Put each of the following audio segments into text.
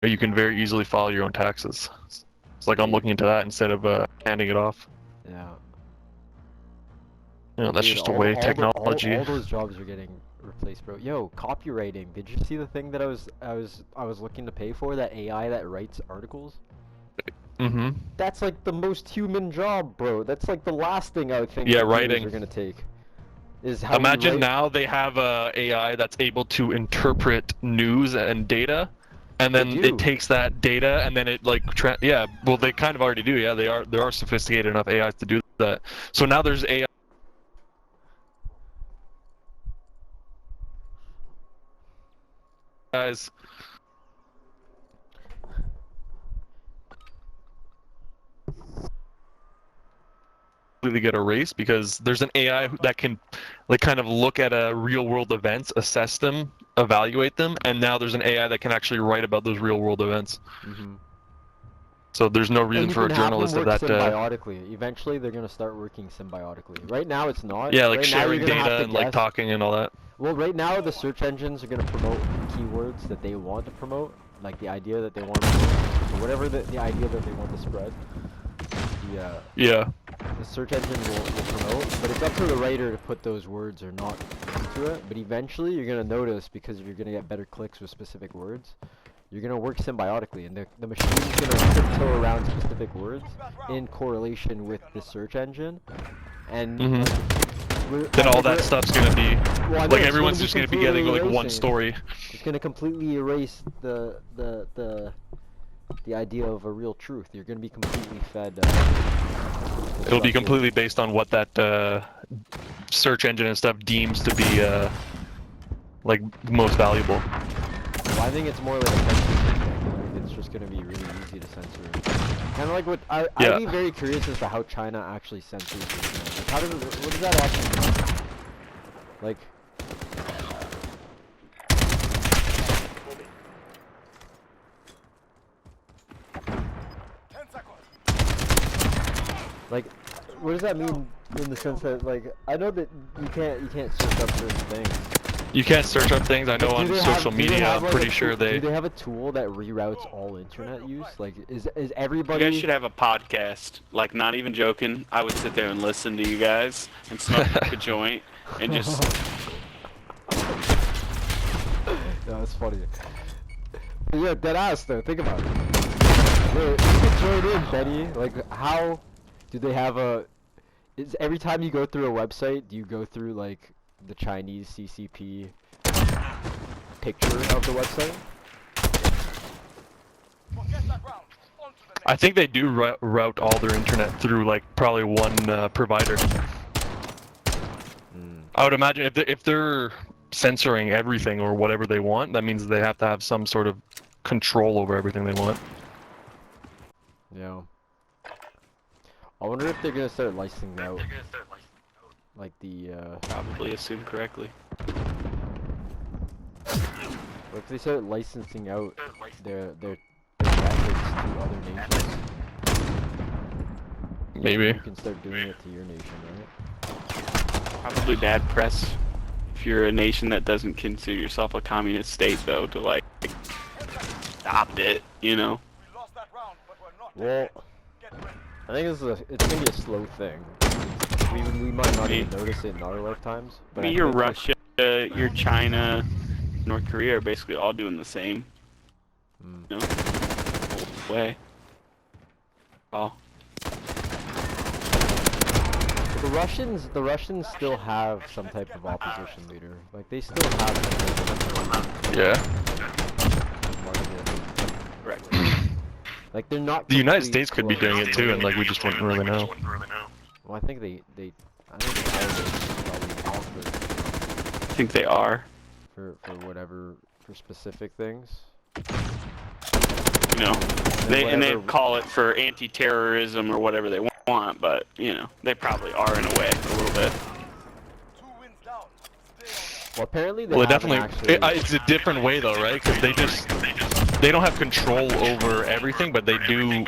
You can very easily file your own taxes. It's like I'm looking into that instead of handing it off. Yeah. You know, that's Dude, just a way technology. all those jobs are getting replaced, bro. Yo, copywriting. Did you see the thing that I was looking to pay for? That AI that writes articles? Mm-hmm. That's like the most human job, bro. That's like the last thing I would think Yeah, computers writing. are gonna take. Is how Imagine we write. now they have a AI that's able to interpret news and data, and They then do. it takes that data and then it like yeah, well they kind of already do. Yeah, there are sophisticated enough AIs to do that. So now there's AI guys completely get erased because there's an AI that can like kind of look at real world events, assess them, evaluate them, and now there's an AI that can actually write about those real world events. Mm-hmm. So there's no reason And you for a can have them journalist of work that. symbiotically. Eventually, they're gonna start working symbiotically. Right now, it's not. Yeah, like Right now, you're sharing gonna have data to and like guess. talking and all that. Well, right now, the search engines are gonna promote keywords that they want to promote, like the idea that they want to promote, or whatever the idea that they want to spread. Yeah. The search engine will promote, but it's up to the writer to put those words or not into it. But eventually, you're gonna notice because you're gonna get better clicks with specific words. You're gonna work symbiotically, and the machine's gonna tiptoe around specific words in correlation with the search engine, and Then all that stuff's gonna be like everyone's just gonna be getting like one erasing. story. It's gonna completely erase the idea of a real truth. You're gonna be completely fed. It'll be completely based on what that search engine and stuff deems to be like most valuable. Well, I think it's more like a censorship thing. Like it's just gonna be really easy to censor. Kind of like what I'd be very curious as to how China actually censors the internet. Like how does what does that actually mean? Like. Like, what does that mean in the sense that, like, I know that you can't search up certain things. You can't search up things. I know on social media, I'm pretty sure they. Do they have a tool that reroutes all internet use? Like, is everybody? You guys should have a podcast. Like, not even joking. I would sit there and listen to you guys and smoke a joint and just. No, that's funny. But yeah, dead ass though. Think about it. Wait, you can join in, Benny. Like, how do they have a? Is every time you go through a website, do you go through like the Chinese CCP picture of the website? I think they do route all their internet through like probably one provider. I would imagine if they're censoring everything or whatever they want, that means they have to have some sort of control over everything they want. Yeah. I wonder if they're gonna start licensing out, like the. Probably assume correctly. What if they start licensing out their methods to other nations? Maybe. You can start doing it to your nation, right? Probably bad press if you're a nation that doesn't consider yourself a communist state, though, to like adopt it, you know? Well, I think it's gonna be a slow thing. We might not even notice it in our lifetimes. But I mean, you're Russia, you're China, North Korea are basically all doing the same. You know? Way. Oh. The Russians still have some type of opposition leader. Like they still have. Yeah. Right. Like they're not. The United States could be doing it too, and like we just wouldn't really know. Well, I think they probably offer. I think they are. For whatever, for specific things. You know, they call it for anti-terrorism or whatever they want, but you know, they probably are in a way, a little bit. Well, apparently Well, it's a different way though, right? Because they don't have control over everything, but they do.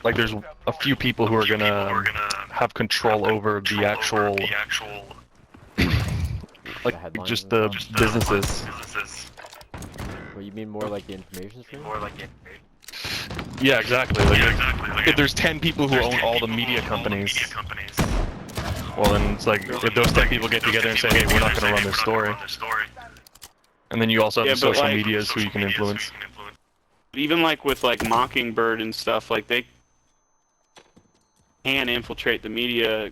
Like, there's a few people who are gonna have control over the actual, like, just the businesses. What you mean more like the information stream? Yeah, exactly. If there's 10 people who own all the media companies, well then it's like if those 10 people get together and say, hey, we're not going to run this story. And then you also have Yeah, the but, social like, medias who you can influence. Even like with like Mockingbird and stuff, like they can infiltrate the media.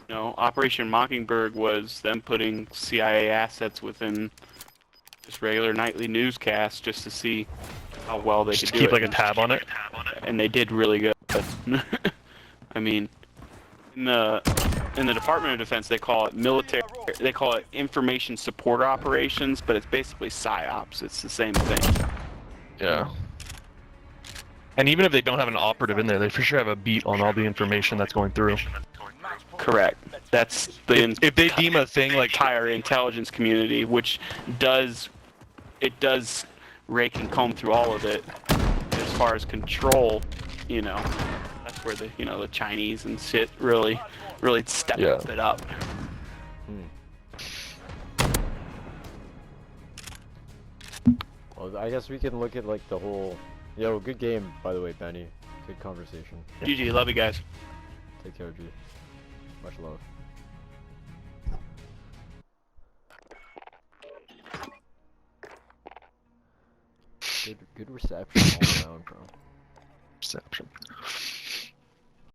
You know, Operation Mockingbird was them putting CIA assets within just regular nightly newscasts just to see how well they Just could do keep it. like a tab on it. And they did really good. I mean, in the Department of Defense, they call it military. They call it information support operations, but it's basically psyops. It's the same thing. Yeah. And even if they don't have an operative in there, they for sure have a beat on all the information that's going through. Correct. That's the If they deem a thing like entire intelligence community, which does rake and comb through all of it. As far as control, you know, that's where the the Chinese and shit really step it up. Well, I guess we can look at like the whole. Yo, good game by the way, Benny. Good conversation. GG, love you guys. Take care, G. Much love. Good reception all around, bro. Reception.